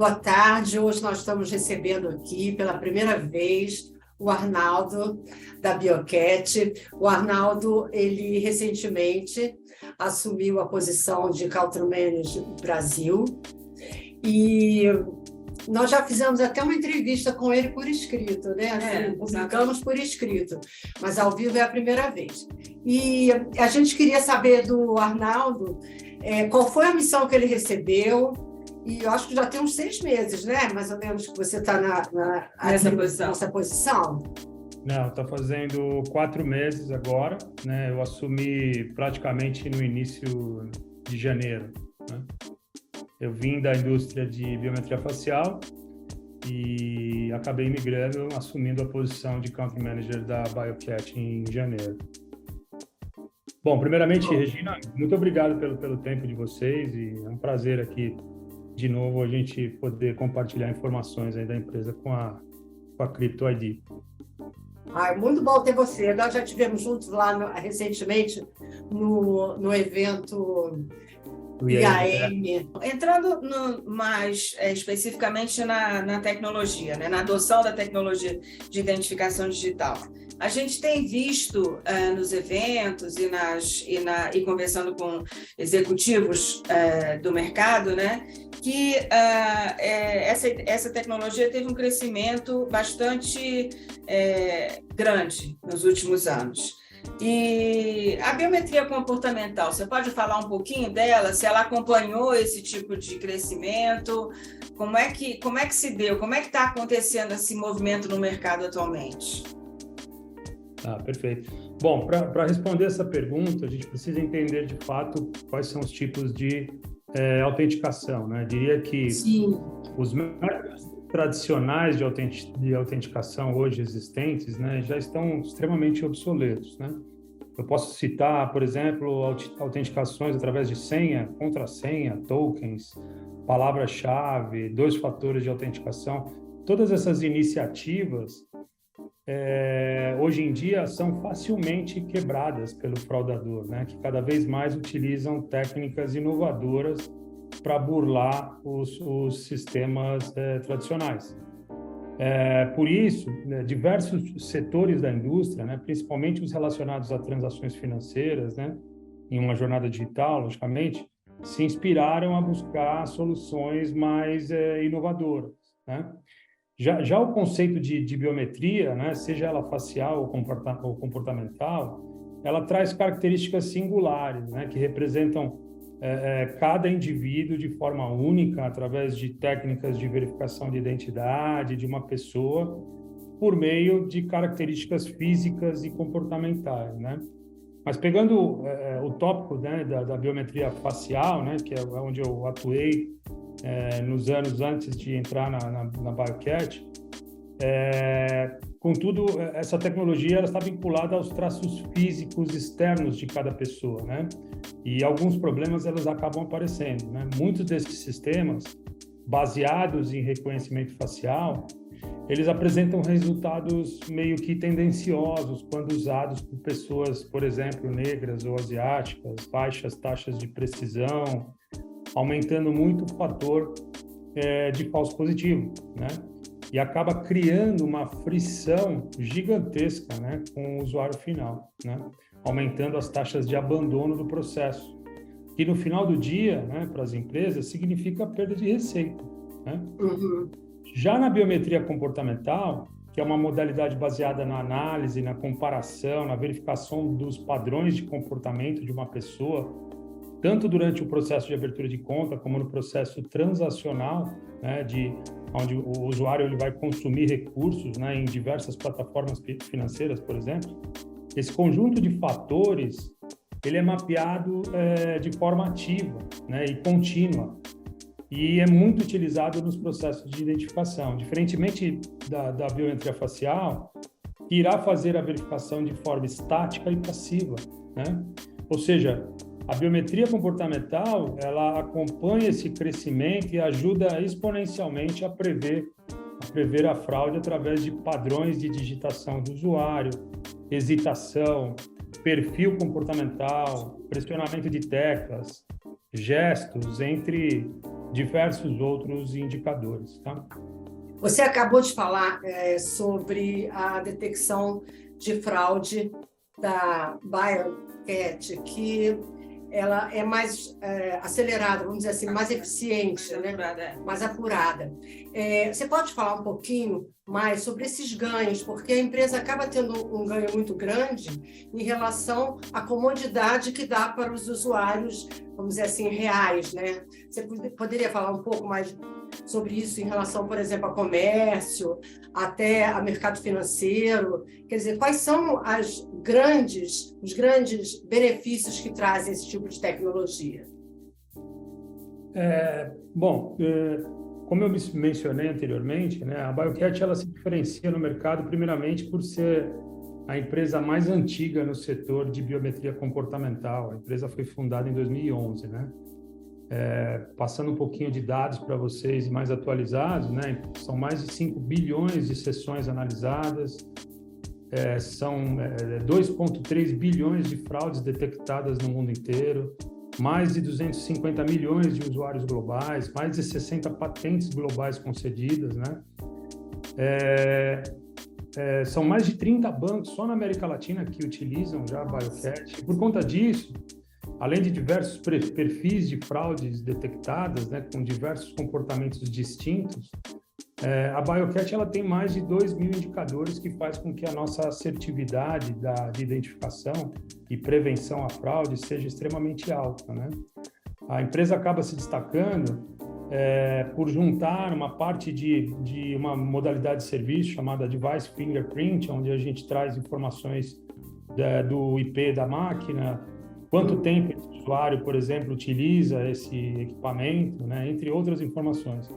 Boa tarde. Hoje nós estamos recebendo aqui pela primeira vez o Arnaldo da Biocat. O Arnaldo, ele recentemente assumiu a posição de Country Manager Brasil e nós já fizemos até uma entrevista com ele por escrito, né? Assim, publicamos por escrito, mas ao vivo é a primeira vez. E a gente queria saber do Arnaldo qual foi a missão que ele recebeu. E eu acho que já tem uns 6 meses, né? Mais ou menos, que você está nessa posição. Não, está fazendo 4 meses agora, né? Eu assumi praticamente no início de janeiro, né? Eu vim da indústria de biometria facial e acabei migrando, assumindo a posição de Country Manager da Biocat em janeiro. Bom, primeiramente, Regina, muito obrigado pelo tempo de vocês e é um prazer aqui de novo a gente poder compartilhar informações aí da empresa com a Crypto ID. Muito bom ter você. Nós já estivemos juntos lá recentemente no evento IAM. Entrando mais especificamente na tecnologia, né? Na adoção da tecnologia de identificação digital. A gente tem visto nos eventos e conversando com executivos do mercado, né, que essa tecnologia teve um crescimento bastante grande nos últimos anos. E a biometria comportamental, você pode falar um pouquinho dela? Se ela acompanhou esse tipo de crescimento? Como é que se deu? Como é que está acontecendo esse movimento no mercado atualmente? Perfeito. Bom, para responder essa pergunta, a gente precisa entender de fato quais são os tipos de autenticação, né? Eu diria que Sim. Os métodos tradicionais de autenticação hoje existentes, né, já estão extremamente obsoletos, né? Eu posso citar, por exemplo, autenticações através de senha, contrassenha, tokens, palavra-chave, 2 fatores de autenticação. Todas essas iniciativas hoje em dia são facilmente quebradas pelo fraudador, né, que cada vez mais utilizam técnicas inovadoras para burlar os sistemas tradicionais. Por isso, né, diversos setores da indústria, né, principalmente os relacionados a transações financeiras, né, em uma jornada digital, logicamente, se inspiraram a buscar soluções mais inovadoras, né? Já o conceito de biometria, né, seja ela facial ou comportamental, ela traz características singulares, né, que representam cada indivíduo de forma única, através de técnicas de verificação de identidade de uma pessoa, por meio de características físicas e comportamentais, né? Mas pegando o tópico, né, da biometria facial, né, que é onde eu atuei nos anos antes de entrar na Biocat, contudo, essa tecnologia ela está vinculada aos traços físicos externos de cada pessoa, né? E alguns problemas elas acabam aparecendo, né? Muitos desses sistemas, baseados em reconhecimento facial, eles apresentam resultados meio que tendenciosos quando usados por pessoas, por exemplo, negras ou asiáticas, baixas taxas de precisão, aumentando muito o fator de falso positivo, né? E acaba criando uma frição gigantesca, né, com o usuário final, né, aumentando as taxas de abandono do processo, que no final do dia, né, para as empresas, significa perda de receita, né? Uhum. Já na biometria comportamental, que é uma modalidade baseada na análise, na comparação, na verificação dos padrões de comportamento de uma pessoa, tanto durante o processo de abertura de conta, como no processo transacional, né, onde o usuário ele vai consumir recursos, né, em diversas plataformas financeiras, por exemplo, esse conjunto de fatores ele é mapeado de forma ativa, né, e contínua, e é muito utilizado nos processos de identificação. Diferentemente da biometria facial, que irá fazer a verificação de forma estática e passiva, né? Ou seja, a biometria comportamental, ela acompanha esse crescimento e ajuda exponencialmente a prever a fraude através de padrões de digitação do usuário, hesitação, perfil comportamental, pressionamento de teclas, gestos, entre diversos outros indicadores. Tá? Você acabou de falar sobre a detecção de fraude da BioCat, que ela é mais acelerada, vamos dizer assim, mais eficiente, mais apurada. Você pode falar um pouquinho mais sobre esses ganhos, porque a empresa acaba tendo um ganho muito grande em relação à comodidade que dá para os usuários, vamos dizer assim, reais, né? Você poderia falar um pouco mais sobre isso em relação, por exemplo, a comércio, até a mercado financeiro? Quer dizer, quais são os grandes benefícios que trazem esse tipo de tecnologia? Como eu mencionei anteriormente, né, a BioCat ela se diferencia no mercado primeiramente por ser a empresa mais antiga no setor de biometria comportamental. A empresa foi fundada em 2011, né? Passando um pouquinho de dados para vocês mais atualizados, né? São mais de 5 bilhões de sessões analisadas, são 2,3 bilhões de fraudes detectadas no mundo inteiro, mais de 250 milhões de usuários globais, mais de 60 patentes globais concedidas, né? São mais de 30 bancos só na América Latina que utilizam já a BioCat. Por conta disso, além de diversos perfis de fraudes detectadas, né, com diversos comportamentos distintos, a BioCat ela tem mais de 2.000 indicadores que faz com que a nossa assertividade de identificação e prevenção à fraude seja extremamente alta, né? A empresa acaba se destacando por juntar uma parte de uma modalidade de serviço chamada Device Fingerprint, onde a gente traz informações do IP da máquina, quanto tempo esse usuário, por exemplo, utiliza esse equipamento, né? Entre outras informações.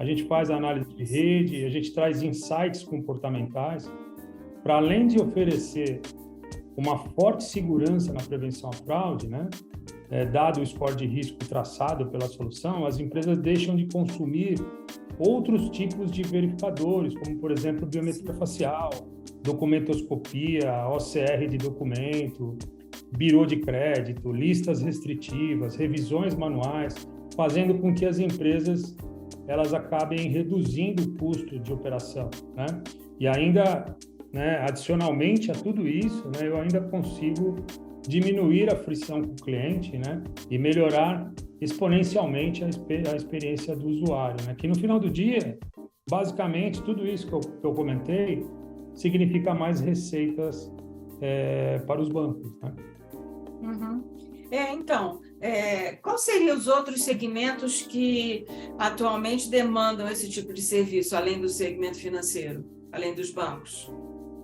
A gente faz a análise de rede, a gente traz insights comportamentais, para além de oferecer uma forte segurança na prevenção à fraude, né? Dado o score de risco traçado pela solução, as empresas deixam de consumir outros tipos de verificadores, como, por exemplo, biometria facial, documentoscopia, OCR de documento, birô de crédito, listas restritivas, revisões manuais, fazendo com que as empresas elas acabem reduzindo o custo de operação, né? E ainda, né, adicionalmente a tudo isso, né, eu ainda consigo diminuir a frição com o cliente, né, e melhorar exponencialmente a experiência do usuário, né? Que no final do dia, basicamente, tudo isso que eu comentei significa mais receitas para os bancos, né? Uhum. Então, quais seriam os outros segmentos que atualmente demandam esse tipo de serviço, além do segmento financeiro, além dos bancos,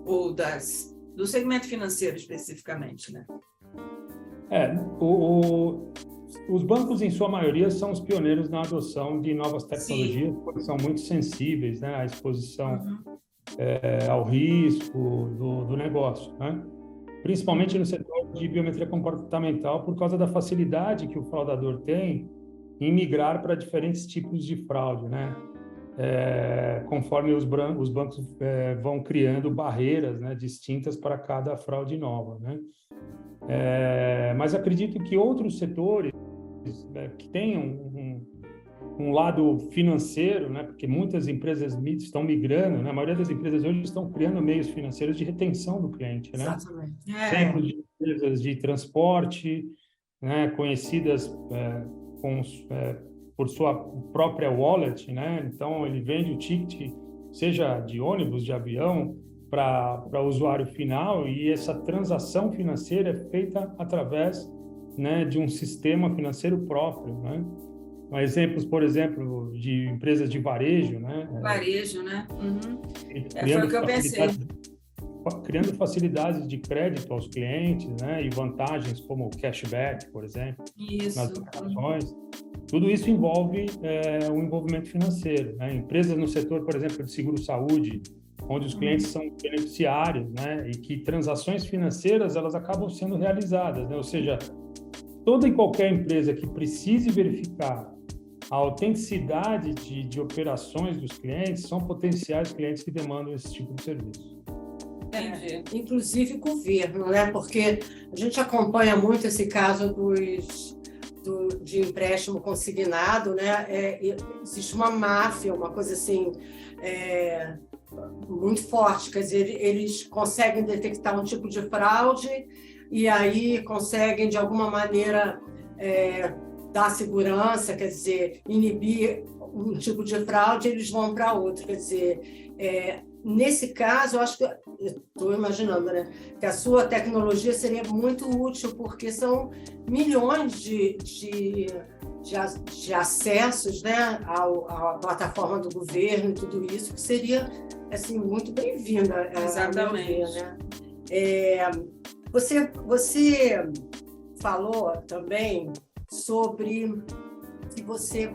ou do segmento financeiro especificamente, né? Os bancos, em sua maioria, são os pioneiros na adoção de novas tecnologias, porque são muito sensíveis, né, à exposição ao risco do negócio, né? Principalmente no setor de biometria comportamental, por causa da facilidade que o fraudador tem em migrar para diferentes tipos de fraude, né? Conforme os bancos vão criando barreiras, né, distintas para cada fraude nova, né? Mas acredito que outros setores que tenham um lado financeiro, né, porque muitas empresas estão migrando, né, a maioria das empresas hoje estão criando meios financeiros de retenção do cliente, né? Exatamente. Exemplos de empresas de transporte, né, conhecidas por sua própria wallet, né? Então, ele vende o ticket, seja de ônibus, de avião, para o usuário final, e essa transação financeira é feita através, né, de um sistema financeiro próprio, né? Exemplos, por exemplo, de empresas de varejo, né? Varejo, né? Uhum. Foi o que eu pensei. Criando facilidades de crédito aos clientes, né? E vantagens como cashback, por exemplo, nas operações. Tudo isso envolve o envolvimento financeiro, né? Empresas no setor, por exemplo, de seguro-saúde, onde os clientes são beneficiários, né? E que transações financeiras elas acabam sendo realizadas, né? Ou seja, toda e qualquer empresa que precise verificar a autenticidade de operações dos clientes são potenciais clientes que demandam esse tipo de serviço. inclusive governo, né? Porque a gente acompanha muito esse caso de empréstimo consignado, né? Existe uma máfia, uma coisa assim muito forte, quer dizer, eles conseguem detectar um tipo de fraude e aí conseguem de alguma maneira dar segurança, quer dizer, inibir um tipo de fraude, eles vão para outro, quer dizer, nesse caso, eu acho que, estou imaginando, né, que a sua tecnologia seria muito útil, porque são milhões de acessos, né, à plataforma do governo e tudo isso, que seria assim, muito bem-vinda. Exatamente. A meu ver, né? Você falou também sobre que você,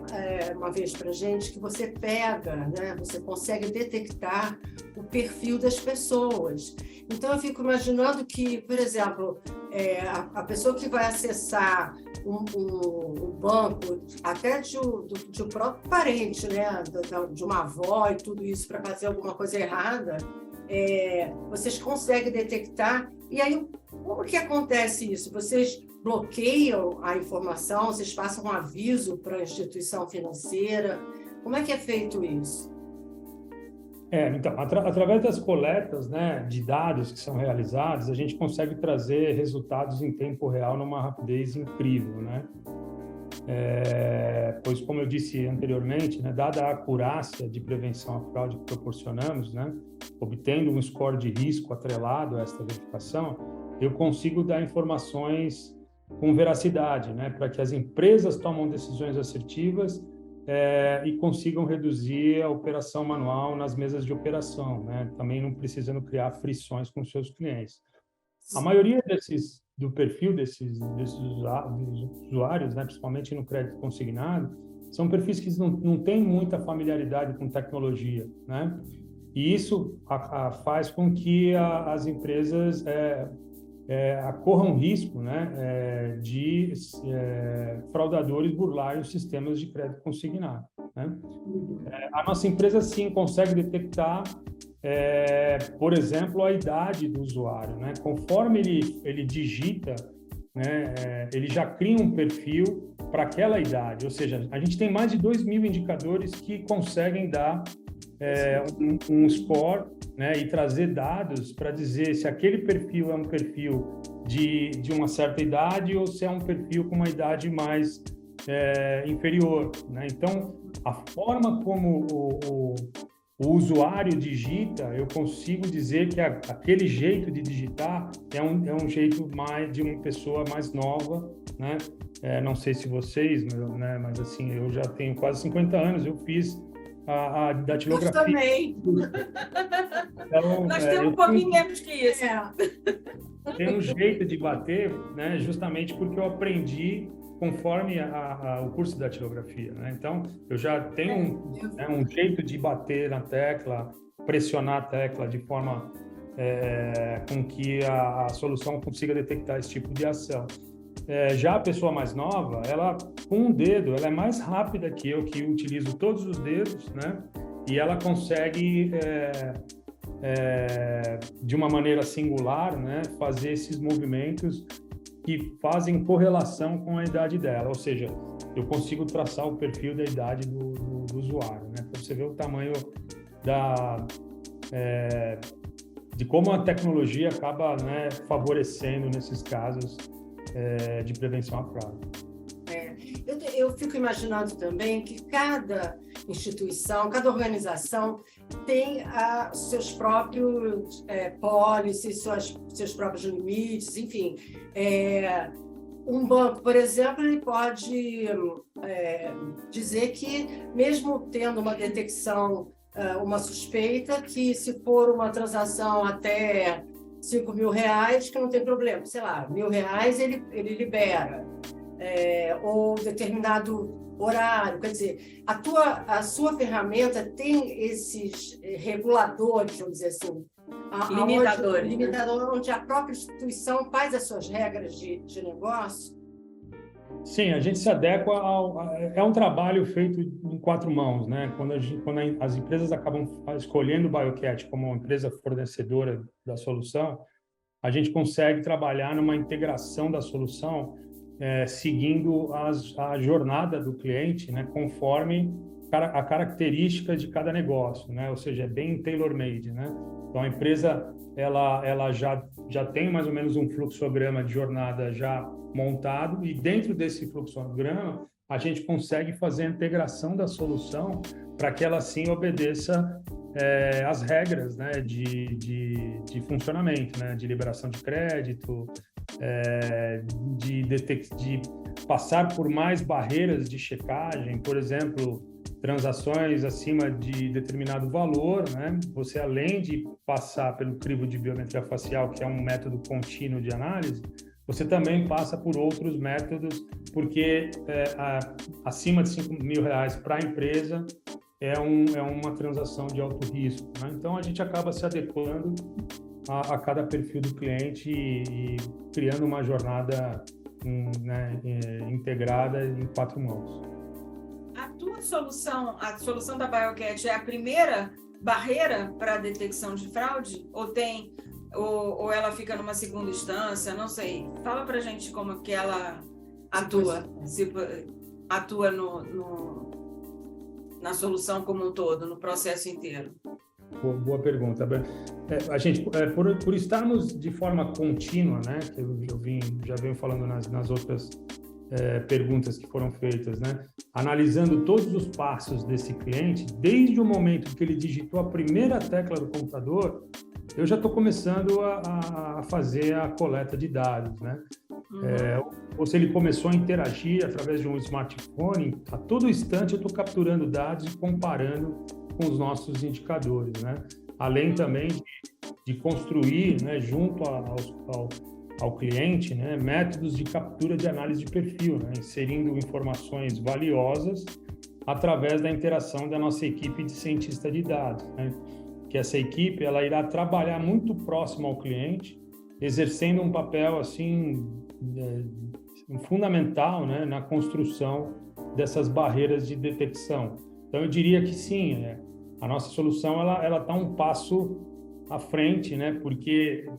uma vez para a gente, que você pega, né? Você consegue detectar o perfil das pessoas. Então, eu fico imaginando que, por exemplo, a pessoa que vai acessar um banco, até de um próprio parente, né? De uma avó e tudo isso, para fazer alguma coisa errada, vocês conseguem detectar. E aí, como que acontece isso? Vocês bloqueiam a informação? Vocês passam um aviso para a instituição financeira? Como é que é feito isso? Então, através das coletas, né, de dados que são realizados, a gente consegue trazer resultados em tempo real numa rapidez incrível, né? Pois, como eu disse anteriormente, né, dada a acurácia de prevenção à fraude que proporcionamos, né, obtendo um score de risco atrelado a esta verificação, eu consigo dar informações com veracidade, né, para que as empresas tomem decisões assertivas e consigam reduzir a operação manual nas mesas de operação, né, também não precisando criar frições com seus clientes. A maioria do perfil desses usuários, né, principalmente no crédito consignado, são perfis que não têm muita familiaridade com tecnologia, né? E isso faz com que as empresas corram risco, né, de fraudadores burlarem os sistemas de crédito consignado, né? A nossa empresa, sim, consegue detectar, por exemplo, a idade do usuário, né? Conforme ele digita, né, ele já cria um perfil para aquela idade, ou seja, a gente tem mais de 2.000 indicadores que conseguem dar um score, né, e trazer dados para dizer se aquele perfil é um perfil de uma certa idade ou se é um perfil com uma idade mais inferior, né? Então, a forma como o usuário digita, eu consigo dizer que aquele jeito de digitar é um jeito mais de uma pessoa mais nova, né? Não sei se vocês, né, mas assim, eu já tenho quase 50 anos, eu fiz a datilografia. Eu também. Então, nós temos um pouquinho menos que isso. Tem um jeito de bater, né, justamente porque eu aprendi conforme o curso de datilografia, né? Então, eu já tenho um jeito de bater na tecla, pressionar a tecla de forma com que a solução consiga detectar esse tipo de ação. Já a pessoa mais nova, ela com um dedo, ela é mais rápida que eu, que utilizo todos os dedos, né? E ela consegue, de uma maneira singular, né, fazer esses movimentos que fazem correlação com a idade dela, ou seja, eu consigo traçar o perfil da idade do usuário, né? Para você ver o tamanho de como a tecnologia acaba, né, favorecendo nesses casos de prevenção à fraude. Eu fico imaginando também que cada instituição, cada organização tem seus próprios policies, seus próprios limites, enfim. Um banco, por exemplo, ele pode dizer que, mesmo tendo uma detecção, uma suspeita, que se for uma transação até R$5.000, que não tem problema, sei lá, R$1.000 ele libera, ou determinado horário, quer dizer, a sua ferramenta tem esses reguladores, vamos dizer assim, limitador, onde a própria instituição faz as suas regras de negócio? Sim, a gente se adequa é um trabalho feito em 4 mãos, né? Quando as empresas acabam escolhendo o BioCat como uma empresa fornecedora da solução, a gente consegue trabalhar numa integração da solução, seguindo a jornada do cliente, né? Conforme a característica de cada negócio, né? Ou seja, é bem tailor-made, né? Então, a empresa ela já tem mais ou menos um fluxograma de jornada já montado, e dentro desse fluxograma a gente consegue fazer a integração da solução para que ela sim obedeça as regras, né, de funcionamento, né, de liberação de crédito, de passar por mais barreiras de checagem, por exemplo, transações acima de determinado valor, né? Você, além de passar pelo crivo de biometria facial, que é um método contínuo de análise, você também passa por outros métodos, porque acima de R$5.000 para a empresa é uma transação de alto risco, né? Então, a gente acaba se adequando a cada perfil do cliente e criando uma jornada integrada em 4 mãos. A solução da BioCat é a primeira barreira para a detecção de fraude? Ou ela fica numa segunda instância? Não sei. Fala para a gente como que ela atua na solução como um todo, no processo inteiro. Boa pergunta. A gente, por estarmos de forma contínua, né, que eu já venho falando nas outras perguntas que foram feitas, né, analisando todos os passos desse cliente, desde o momento que ele digitou a primeira tecla do computador, eu já estou começando a fazer a coleta de dados, né? Ou se ele começou a interagir através de um smartphone, a todo instante eu estou capturando dados e comparando com os nossos indicadores, né? Além também de construir, né, junto ao cliente, né, métodos de captura de análise de perfil, né, inserindo informações valiosas através da interação da nossa equipe de cientista de dados, né? Que essa equipe ela irá trabalhar muito próximo ao cliente, exercendo um papel assim fundamental, né, na construção dessas barreiras de detecção. Então, eu diria que sim, a nossa solução ela está um passo à frente, né, porque,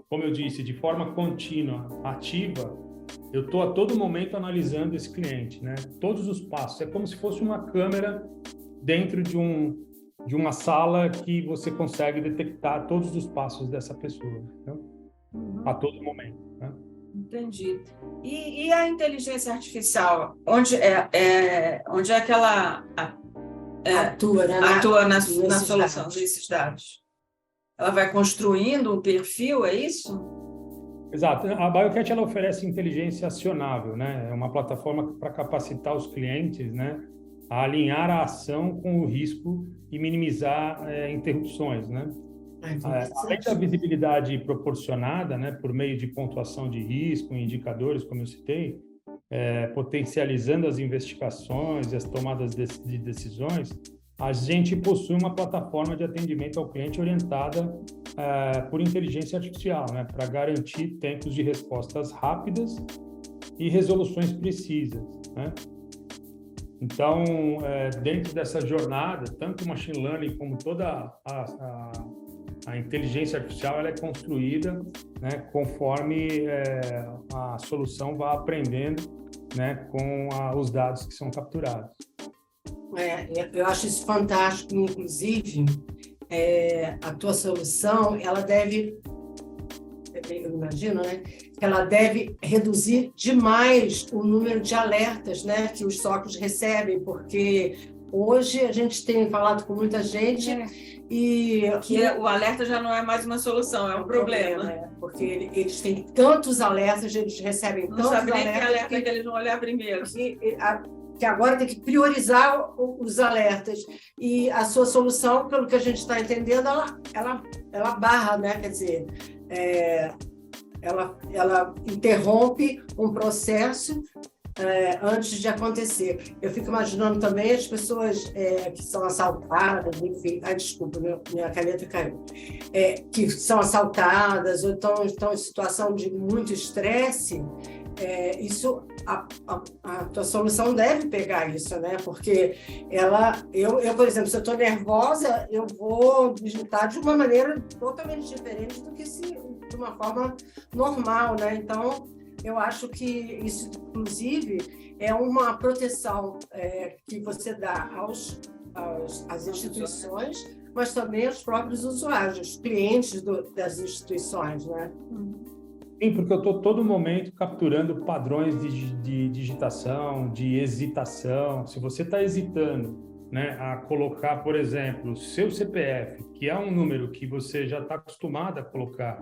como eu disse, de forma contínua, ativa, eu estou a todo momento analisando esse cliente, né, todos os passos. É como se fosse uma câmera dentro de uma sala que você consegue detectar todos os passos dessa pessoa, né? A todo momento, né? Entendi. E a inteligência artificial, onde é que ela atua na solução desses dados? Ela vai construindo um perfil, é isso? Exato. A BioCat ela oferece inteligência acionável, né? É uma plataforma para capacitar os clientes, né, a alinhar a ação com o risco e minimizar interrupções, né? Além da visibilidade proporcionada, né, por meio de pontuação de risco, indicadores, como eu citei, potencializando as investigações e as tomadas de decisões, a gente possui uma plataforma de atendimento ao cliente orientada por inteligência artificial, né, para garantir tempos de respostas rápidas e resoluções precisas, né? Então, dentro dessa jornada, tanto o machine learning como toda a inteligência artificial ela é construída, né, conforme a solução vai aprendendo, né, com os dados que são capturados. Eu acho isso fantástico, inclusive, a tua solução, ela deve, eu imagino, né, que ela deve reduzir demais o número de alertas, né, que os SOCs recebem, porque hoje a gente tem falado com muita gente e o alerta já não é mais uma solução, é um problema. Porque eles têm tantos alertas, eles recebem tantos alertas. Não sabe nem que alerta que eles vão olhar primeiro. Que agora tem que priorizar os alertas. E a sua solução, pelo que a gente está entendendo, ela barra, né? Quer dizer, ela interrompe um processo antes de acontecer. Eu fico imaginando também as pessoas que são assaltadas, enfim, desculpa, minha caneta caiu, que são assaltadas ou estão em situação de muito estresse, a tua solução deve pegar isso, né? Porque eu, por exemplo, se eu estou nervosa, eu vou digitar de uma maneira totalmente diferente do que de uma forma normal, né? Então, eu acho que isso, inclusive, é uma proteção que você dá às instituições, mas também aos próprios usuários, clientes das instituições, né? Sim, porque eu estou todo momento capturando padrões de digitação, de hesitação. Se você está hesitando, né, a colocar, por exemplo, o seu CPF, que é um número que você já está acostumado a colocar,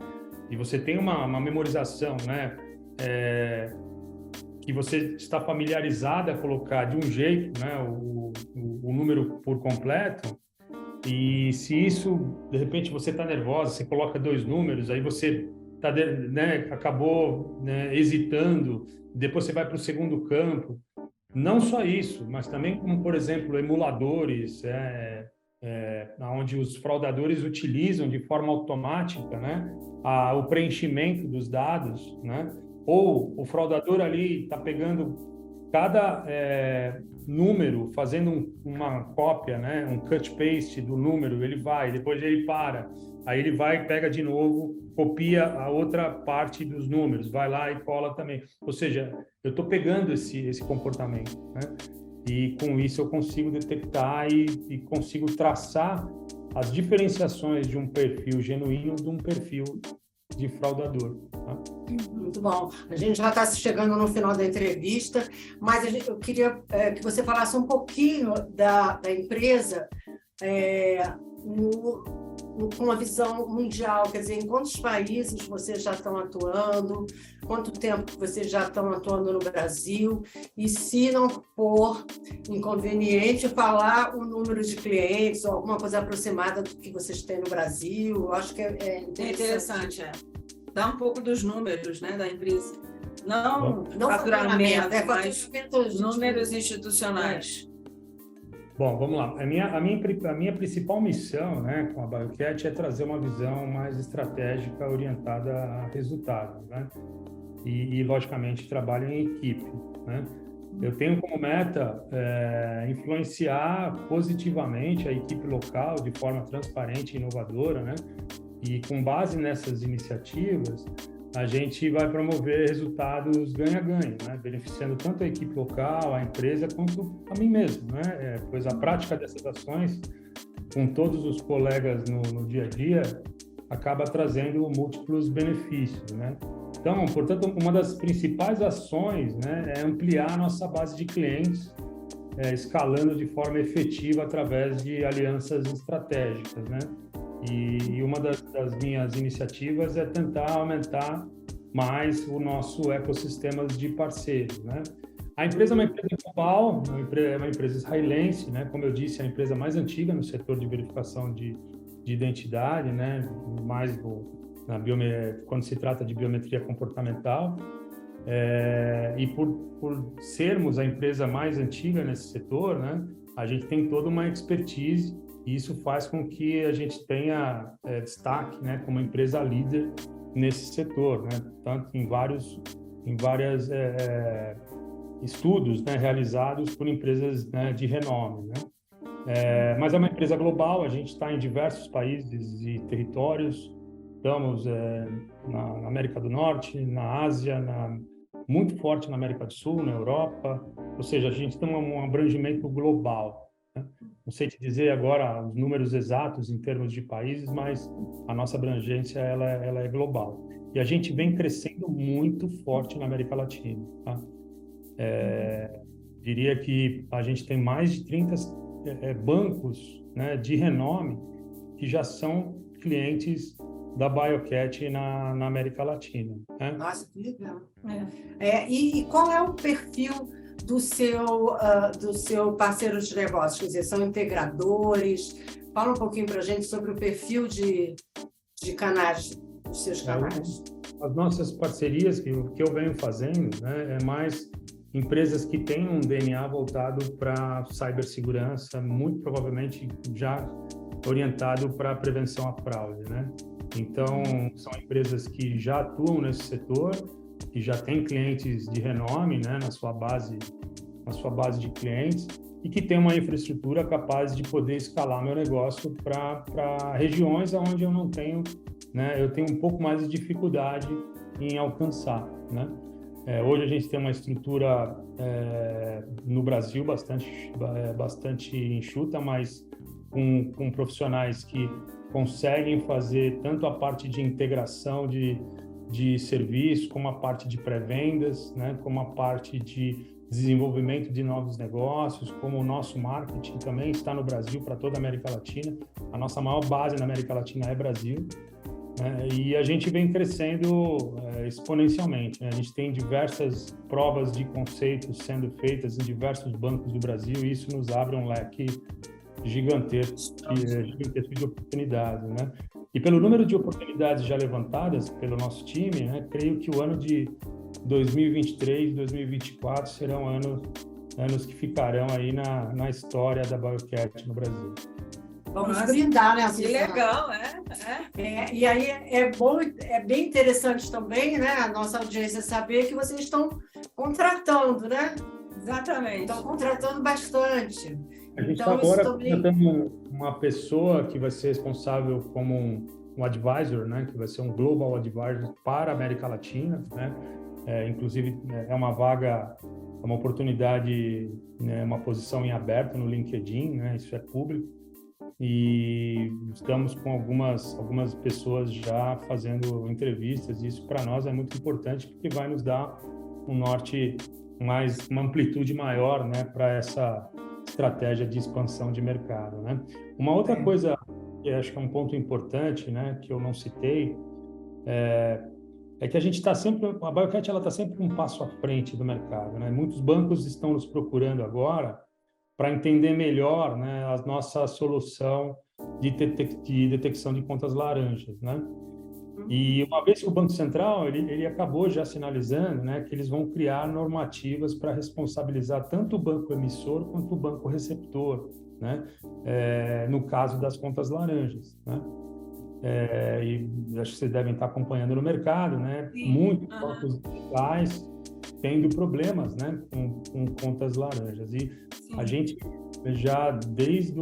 e você tem uma memorização, né, que você está familiarizado a colocar de um jeito, né, o número por completo, e se isso, de repente, você está nervosa, você coloca 2 números, aí você acabou, né, hesitando, depois você vai para o segundo campo. Não só isso, mas também como, por exemplo, emuladores, onde os fraudadores utilizam de forma automática, né, o preenchimento dos dados, né, ou o fraudador ali está pegando cada número, fazendo uma cópia, né, um cut-paste do número, depois ele para, aí ele vai, pega de novo, copia a outra parte dos números, vai lá e cola também. Ou seja, eu estou pegando esse comportamento, né? E com isso eu consigo detectar e consigo traçar as diferenciações de um perfil genuíno de um perfil de fraudador. Tá? Muito bom. A gente já está chegando no final da entrevista, mas eu queria que você falasse um pouquinho da empresa com uma visão mundial, quer dizer, em quantos países vocês já estão atuando, quanto tempo vocês já estão atuando no Brasil, e se não for inconveniente falar o número de clientes ou alguma coisa aproximada do que vocês têm no Brasil. Eu acho que é interessante. Dá um pouco dos números, né, da empresa. Não faturamento, mas números institucionais. Bom, vamos lá. A minha principal missão, né, com a BioCat é trazer uma visão mais estratégica orientada a resultados, né? E logicamente, trabalho em equipe, né? Eu tenho como meta influenciar positivamente a equipe local de forma transparente e inovadora, né? E com base nessas iniciativas, a gente vai promover resultados ganha-ganha, né? Beneficiando tanto a equipe local, a empresa, quanto a mim mesmo, né? Pois a prática dessas ações, com todos os colegas no dia a dia, acaba trazendo múltiplos benefícios, né? Então, portanto, uma das principais ações, né, é ampliar a nossa base de clientes, escalando de forma efetiva através de alianças estratégicas, né? E uma das minhas iniciativas é tentar aumentar mais o nosso ecossistema de parceiros, né? A empresa é uma empresa global, é uma empresa israelense, né? Como eu disse, é a empresa mais antiga no setor de verificação de identidade, né? Mais quando se trata de biometria comportamental. E por sermos a empresa mais antiga nesse setor, né? A gente tem toda uma expertise. E isso faz com que a gente tenha destaque, né, como empresa líder nesse setor, né, tanto em vários estudos, né, realizados por empresas, né, de renome, né. Mas é uma empresa global, a gente está em diversos países e territórios, estamos na América do Norte, na Ásia, muito forte na América do Sul, na Europa, ou seja, a gente tem um abrangimento global. Não sei te dizer agora os números exatos em termos de países, mas a nossa abrangência ela é global. E a gente vem crescendo muito forte na América Latina. Tá? Diria que a gente tem mais de 30 bancos, né, de renome que já são clientes da BioCat na América Latina. Né? Nossa, que legal. E qual é o perfil do seu parceiro de negócios? Quer dizer, são integradores? Fala um pouquinho para a gente sobre o perfil de canais, dos seus canais. As nossas parcerias que eu venho fazendo, né, é mais empresas que têm um DNA voltado para cibersegurança, muito provavelmente já orientado para a prevenção à fraude, né? Então, são empresas que já atuam nesse setor que já tem clientes de renome, né, na sua base de clientes, e que tem uma infraestrutura capaz de poder escalar meu negócio para regiões onde eu não tenho, né, eu tenho um pouco mais de dificuldade em alcançar, né? Hoje a gente tem uma estrutura no Brasil bastante enxuta, mas com profissionais que conseguem fazer tanto a parte de integração de serviço, como a parte de pré-vendas, né, como a parte de desenvolvimento de novos negócios, como o nosso marketing também está no Brasil para toda a América Latina. A nossa maior base na América Latina é Brasil, né, e a gente vem crescendo exponencialmente, né? A gente tem diversas provas de conceitos sendo feitas em diversos bancos do Brasil, e isso nos abre um leque gigantesco de oportunidades, né? E pelo número de oportunidades já levantadas pelo nosso time, né, creio que o ano de 2023 e 2024 serão anos que ficarão aí na história da BioCat no Brasil. Vamos brindar, né? Que legal, E aí é bom, é bem interessante também, né, a nossa audiência saber que vocês estão contratando, né? Exatamente. Estão contratando bastante. A gente está agora contratando uma pessoa que vai ser responsável como um advisor, né, que vai ser um global advisor para a América Latina, né? Inclusive é uma vaga, é uma oportunidade, né, uma posição em aberto no LinkedIn, né? Isso é público. E estamos com algumas pessoas já fazendo entrevistas, e isso para nós é muito importante, porque vai nos dar um norte uma amplitude maior, né, para essa estratégia de expansão de mercado, né? Uma outra coisa que acho que é um ponto importante, né, que eu não citei, é que a gente está sempre, a BioCat ela está sempre um passo à frente do mercado, né? Muitos bancos estão nos procurando agora para entender melhor, né, a nossa solução de detecção de contas laranjas, né? E uma vez que o Banco Central ele acabou já sinalizando, né, que eles vão criar normativas para responsabilizar tanto o banco emissor quanto o banco receptor, né, no caso das contas laranjas, né? E acho que vocês devem estar acompanhando no mercado, né? Sim. Muitos bancos digitais tendo problemas, né, com contas laranjas. E sim, a gente já desde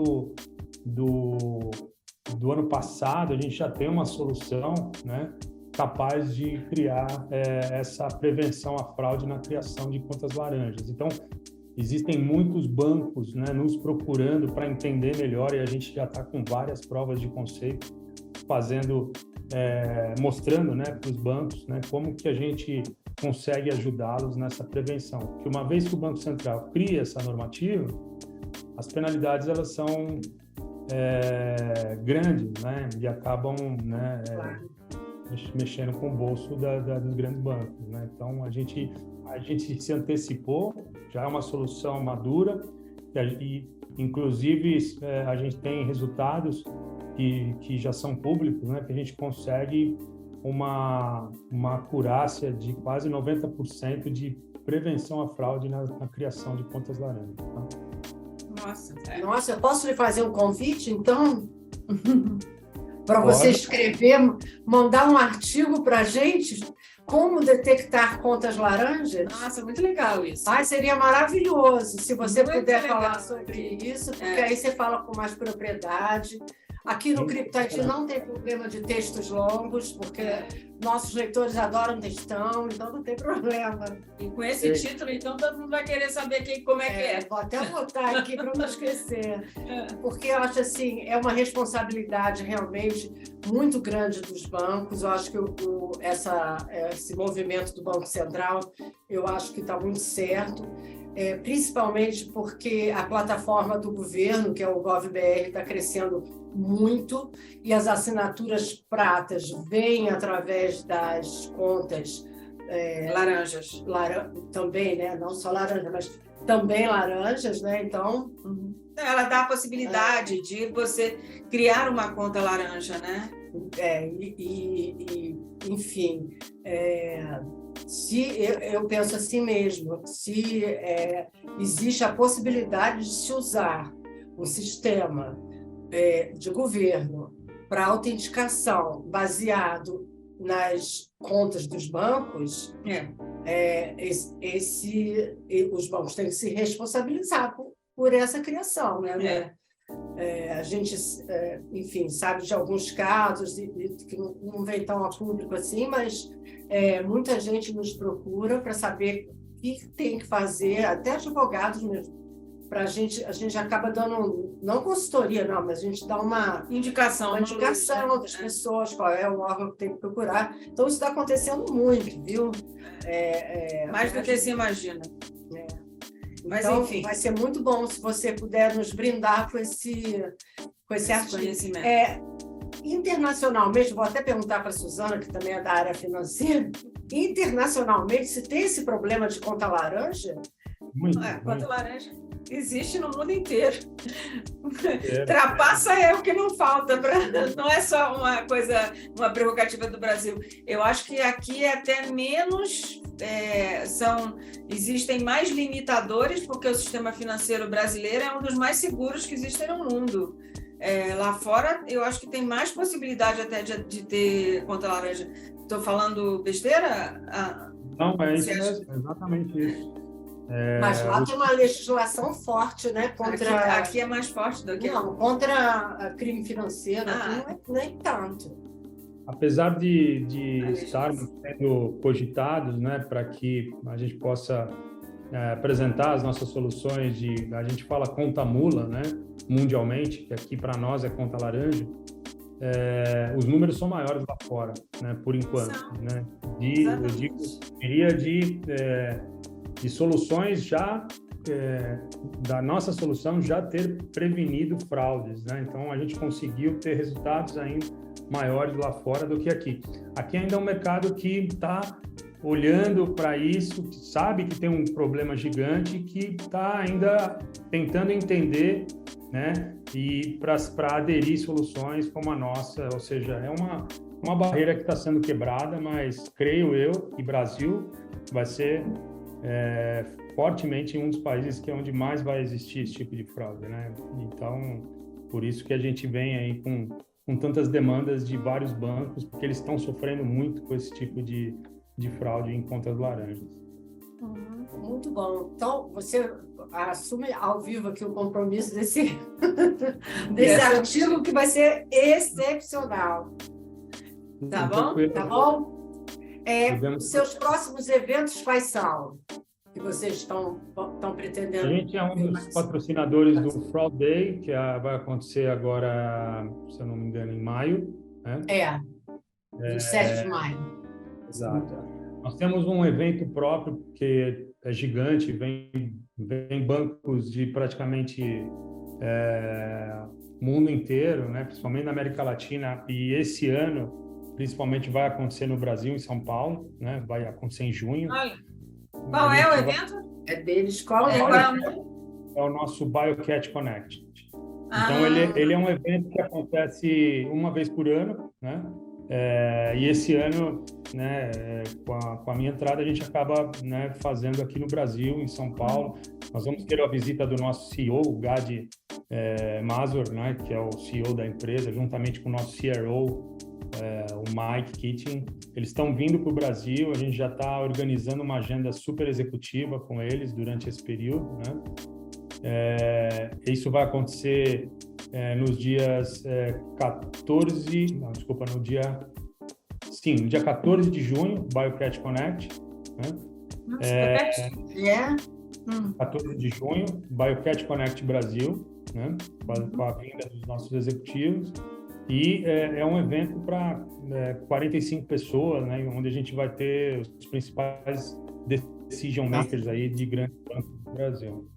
do ano passado, a gente já tem uma solução, né, capaz de criar essa prevenção à fraude na criação de contas laranjas. Então, existem muitos bancos, né, nos procurando para entender melhor, e a gente já está com várias provas de conceito, mostrando, né, para os bancos, né, como que a gente consegue ajudá-los nessa prevenção. Porque uma vez que o Banco Central cria essa normativa, as penalidades elas são grandes, né, e acabam, né, mexendo com o bolso dos grandes bancos, né? Então a gente se antecipou, já é uma solução madura, e inclusive a gente tem resultados que já são públicos, né, que a gente consegue uma acurácia de quase 90% de prevenção à fraude na criação de contas laranjas. Tá? Nossa, eu posso lhe fazer um convite, então? Para você escrever, mandar um artigo para a gente, como detectar contas laranjas? Nossa, muito legal isso. Seria maravilhoso se você puder falar sobre isso, porque aí você fala com mais propriedade. Aqui no CryptoIT não tem problema de textos longos, porque nossos leitores adoram textão, então não tem problema. E com esse título, então, todo mundo vai querer saber como é que é. Vou até botar aqui para não esquecer. Porque eu acho assim, é uma responsabilidade realmente muito grande dos bancos. Eu acho que esse movimento do Banco Central, eu acho que está muito certo. Principalmente porque a plataforma do governo, que é o GovBR, está crescendo muito, e as assinaturas pratas vêm através das contas laranjas. Também, né? Não só laranja, mas também laranjas, né? Então, ela dá a possibilidade de você criar uma conta laranja, né? Enfim, eu penso assim mesmo, se existe a possibilidade de se usar um sistema de governo para autenticação baseado nas contas dos bancos, os bancos têm que se responsabilizar por essa criação, né? A gente, enfim, sabe de alguns casos que não vem tão a público assim, mas muita gente nos procura para saber o que tem que fazer, até advogados mesmo. A gente acaba dando, não consultoria, não, mas a gente dá uma indicação das pessoas, qual é o órgão que tem que procurar. Então, isso está acontecendo muito, viu? Mais do que se imagina. Mas, então, enfim, vai ser muito bom se você puder nos brindar com esse conhecimento. Internacionalmente, vou até perguntar para a Suzana, que também é da área financeira, internacionalmente, se tem esse problema de conta laranja? Conta laranja existe no mundo inteiro. Trapaça é o que não falta, não é só uma prerrogativa do Brasil. Eu acho que aqui é até menos, existem mais limitadores, porque o sistema financeiro brasileiro é um dos mais seguros que existem no mundo. Lá fora, eu acho que tem mais possibilidade até de ter conta laranja. Estou falando besteira? Não, é isso mesmo, exatamente isso. Mas lá tem uma legislação forte, né? Aqui é mais forte do que... Não, contra crime financeiro, aqui não é nem tanto. Apesar de estarmos sendo cogitados, né, para que a gente possa apresentar as nossas soluções a gente fala conta mula, né, mundialmente, que aqui para nós é conta laranja, os números são maiores lá fora, né, por enquanto. Né? Eu diria de soluções já, da nossa solução já ter prevenido fraudes, né? Então, a gente conseguiu ter resultados ainda maiores lá fora do que aqui. Aqui ainda é um mercado que está olhando para isso, sabe que tem um problema gigante, que está ainda tentando entender, né? E para aderir soluções como a nossa, ou seja, é uma barreira que está sendo quebrada, mas creio eu que o Brasil vai ser fortemente um dos países que é onde mais vai existir esse tipo de fraude, né? Então, por isso que a gente vem aí com tantas demandas de vários bancos, porque eles estão sofrendo muito com esse tipo de fraude em contas laranjas. Muito bom. Então, você assume ao vivo aqui o compromisso desse artigo que vai ser excepcional. Tá bom? Tá bom? Seus próximos eventos quais são? Que vocês estão pretendendo? A gente é um dos patrocinadores do Fraud Day, que vai acontecer agora, se eu não me engano, em maio. Né? 27 de maio. Exato. Nós temos um evento próprio que é gigante, vem bancos de praticamente mundo inteiro, né? Principalmente na América Latina, e esse ano principalmente vai acontecer no Brasil, em São Paulo, né? Vai acontecer em junho. Qual é o evento? É deles. Qual é? É o nosso BioCat Connect. Então, ele é um evento que acontece uma vez por ano, né? E esse ano, né, com a minha entrada, a gente acaba, né, fazendo aqui no Brasil, em São Paulo. Nós vamos ter a visita do nosso CEO, o Gadi Mazur, né, que é o CEO da empresa, juntamente com o nosso CRO, o Mike Keating. Eles estão vindo para o Brasil, a gente já está organizando uma agenda super executiva com eles durante esse período, né? Isso vai acontecer nos dias 14 de junho, BioCat Connect, né? 14 de junho, BioCat Connect Brasil, né? Com a vinda dos nossos executivos. E é um evento para 45 pessoas, né, onde a gente vai ter os principais decision makers aí de grandes bancos do Brasil.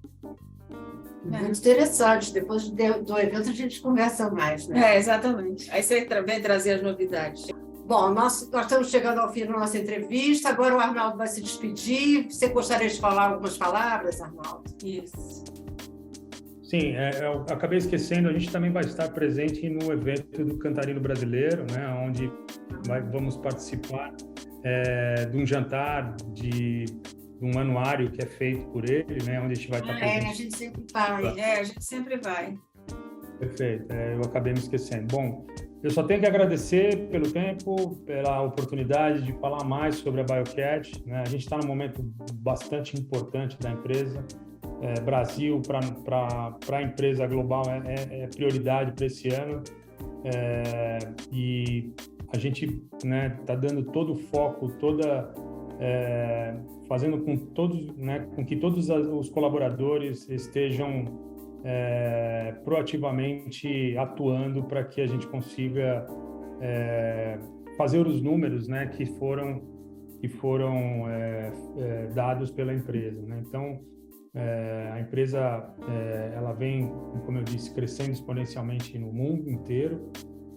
Muito interessante. Depois do evento a gente conversa mais, né? Exatamente. Aí você vem trazer as novidades. Bom, nós estamos chegando ao fim da nossa entrevista. Agora o Arnaldo vai se despedir. Você gostaria de falar algumas palavras, Arnaldo? Isso. Sim, eu acabei esquecendo, a gente também vai estar presente no evento do Cantarino Brasileiro, né, onde vamos participar de um jantar, de um anuário que é feito por ele, né, onde a gente vai estar presente. A gente sempre vai. A gente sempre vai. Perfeito, eu acabei me esquecendo. Bom, Eu só tenho que agradecer pelo tempo, pela oportunidade de falar mais sobre a BioCat, né? A gente está num momento bastante importante da empresa. Brasil, para a empresa global, é prioridade para esse ano. E a gente, né, está dando todo o foco, fazendo com todos, né, com que todos os colaboradores estejam proativamente atuando para que a gente consiga fazer os números, né, que foram dados pela empresa, né? Então, a empresa ela vem, como eu disse, crescendo exponencialmente no mundo inteiro,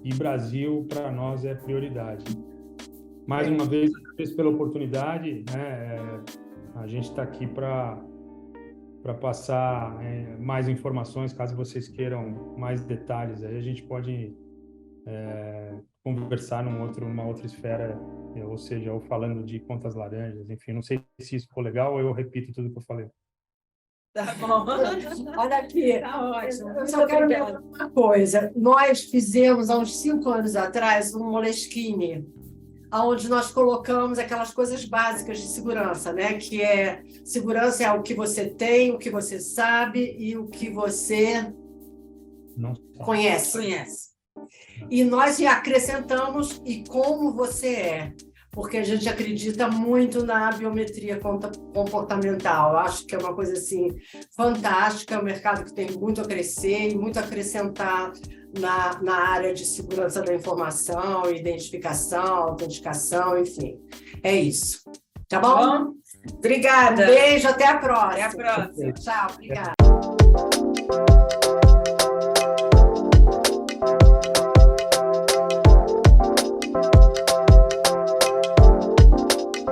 e Brasil para nós é prioridade. Mais uma vez, agradeço pela oportunidade, né? A gente está aqui para passar mais informações, caso vocês queiram mais detalhes. Aí a gente pode conversar numa outra esfera, ou seja, ou falando de contas laranjas, enfim, não sei se isso ficou legal ou eu repito tudo que eu falei. Tá bom. Olha aqui, Tá ótimo. eu só quero lembrar uma coisa. Nós fizemos, há uns 5 anos atrás, um Moleskine, onde nós colocamos aquelas coisas básicas de segurança, né? Que segurança é o que você tem, o que você sabe e o que você Não conhece. E nós acrescentamos e como você é, porque a gente acredita muito na biometria comportamental. Acho que é uma coisa assim fantástica, é um mercado que tem muito a crescer e muito a acrescentar na área de segurança da informação, identificação, autenticação, enfim. É isso. Tá bom? Obrigada. Um beijo, até a próxima. Até a próxima. Tchau, obrigada.